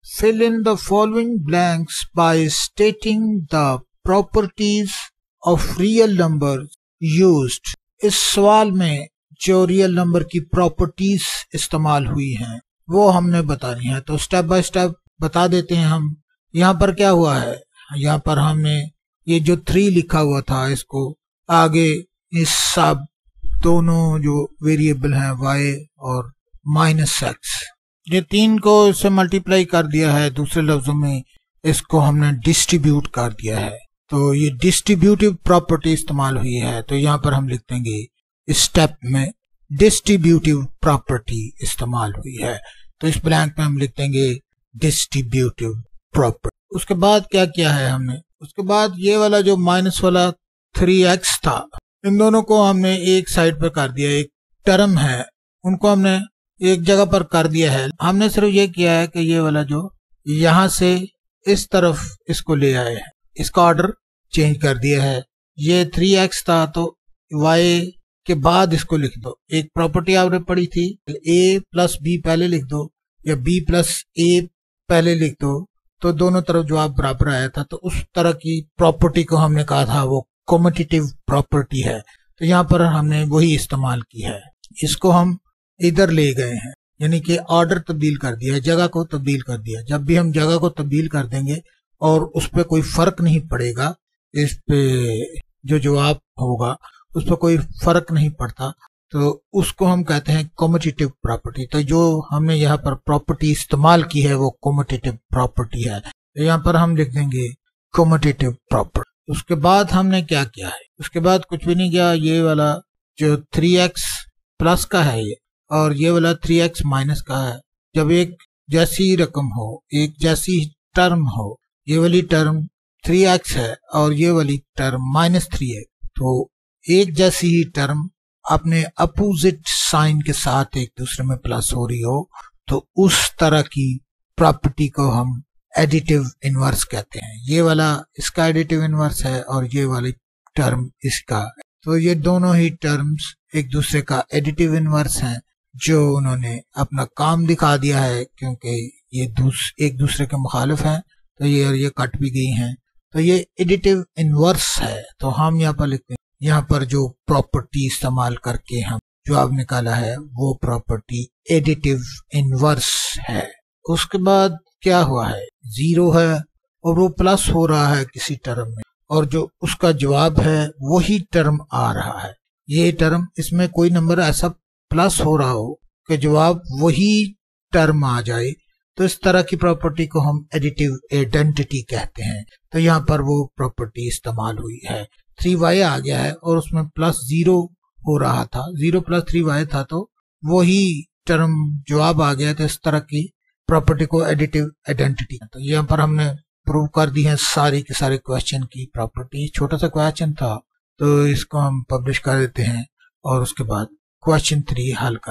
fill in the following blanks by stating the properties of real numbers used. اس سوال میں جو real number کی properties استعمال ہوئی ہیں وہ ہم نے بتانی ہے. تو سٹیپ بائی سٹیپ بتا دیتے ہیں ہم. یہاں پر کیا ہوا ہے, یہاں پر ہم نے یہ جو 3 لکھا ہوا تھا اس کو آگے اس سب دونوں جو ویریبل ہیں y اور -x, یہ 3 کو اس سے ملٹیپلائی کر دیا ہے. دوسرے لفظوں میں اس کو ہم نے ڈسٹریبیوٹ کر دیا ہے. تو یہ ڈسٹریبیوٹیو پراپرٹی استعمال ہوئی ہے. تو یہاں پر ہم لکھ دیں گے اس سٹیپ میں ڈسٹریبیوٹیو پراپرٹی استعمال ہوئی ہے. تو اس بلینک میں ہم لکھ دیں گے ڈسٹریبیوٹیو پراپرٹی. اس کے بعد کیا کیا ہے ہم نے, اس کے بعد یہ والا جو مائنس والا 3x تھا, ان دونوں کو ہم نے ایک سائڈ پر کر دیا. ایک ٹرم ہے ان کو ہم نے ایک جگہ پر کر دیا ہے. ہم نے صرف یہ کیا ہے کہ یہ والا جو یہاں سے اس طرف اس کو لے آئے ہیں, اس کا آرڈر چینج کر دیا ہے. یہ 3x تھا تو y کے بعد اس کو لکھ دو. ایک پراپرٹی آپ نے پڑھی تھی a پلس b پہلے لکھ دو یا b پلس a پہلے لکھ دو تو دونوں طرف جواب برابر آیا تھا. تو اس طرح کی پراپرٹی کو ہم نے کہا تھا وہ کومیٹیٹیو پراپرٹی ہے. تو یہاں پر ہم نے وہی استعمال کی ہے. اس کو ہم ادھر لے گئے ہیں, یعنی کہ آرڈر تبدیل کر دیا, جگہ کو تبدیل کر دیا. جب بھی ہم جگہ کو تبدیل کر دیں گے اور اس پہ کوئی فرق نہیں پڑے گا, اس پہ جو جواب ہوگا اس پہ کوئی فرق نہیں پڑتا, تو اس کو ہم کہتے ہیں کومیٹیٹیو پراپرٹی. تو جو ہم نے یہاں پر پراپرٹی استعمال کی ہے وہ کومیٹیٹیو پراپرٹی ہے. تو یہاں پر ہم لکھ دیں گے کومیٹیٹیو پراپرٹی. اس کے بعد ہم نے کیا کیا ہے, اس کے بعد کچھ بھی نہیں کیا. یہ والا جو 3x پلس کا ہے یہ اور یہ والا 3x مائنس کا ہے. جب ایک جیسی رقم ہو, ایک جیسی ٹرم ہو, یہ والی ٹرم 3x ہے اور یہ والی ٹرم -3 ہے, تو ایک جیسی ہی ٹرم اپنے اپوزٹ سائن کے ساتھ ایک دوسرے میں پلس ہو رہی ہو تو اس طرح کی پراپرٹی کو ہم ایڈیٹیو انورس کہتے ہیں. یہ والا اس کا ایڈیٹیو انورس ہے اور یہ والی ٹرم اس کا. تو یہ دونوں ہی ٹرمز ایک دوسرے کا ایڈیٹیو انورس ہیں جو انہوں نے اپنا کام دکھا دیا ہے کیونکہ یہ ایک دوسرے کے مخالف ہیں. تو یہ کٹ بھی گئی ہیں. تو یہ ایڈیٹیو انورس ہے. تو ہم یہاں پر لکھتے ہیں, یہاں پر جو پراپرٹی استعمال کر کے ہم جواب نکالا ہے وہ پراپرٹی ایڈیٹیو انورس ہے. اس کے بعد کیا ہوا ہے, 0 ہے اور وہ پلس ہو رہا ہے کسی ٹرم میں, اور جو اس کا جواب ہے وہی ٹرم آ رہا ہے. یہ ٹرم, اس میں کوئی نمبر ایسا پلس ہو رہا ہو کہ جواب وہی ٹرم آ جائے, تو اس طرح کی پراپرٹی کو ہم ایڈیٹیو ایڈنٹٹی کہتے ہیں. تو یہاں پر وہ پراپرٹی استعمال ہوئی ہے. 3y آ گیا ہے اور اس میں +0 ہو رہا تھا, 0 + 3y تھا تو وہی ٹرم جواب آ گیا. تو اس طرح کی پراپرٹی کو ایڈیٹیو ایڈنٹٹی. تو یہاں پر ہم نے پروو کر دی ہیں ساری کے سارے کویشچن کی پراپرٹی. چھوٹا سا کویشچن تھا تو اس کو ہم پبلش کر دیتے ہیں اور اس کے بعد کویشچن 3 حل کر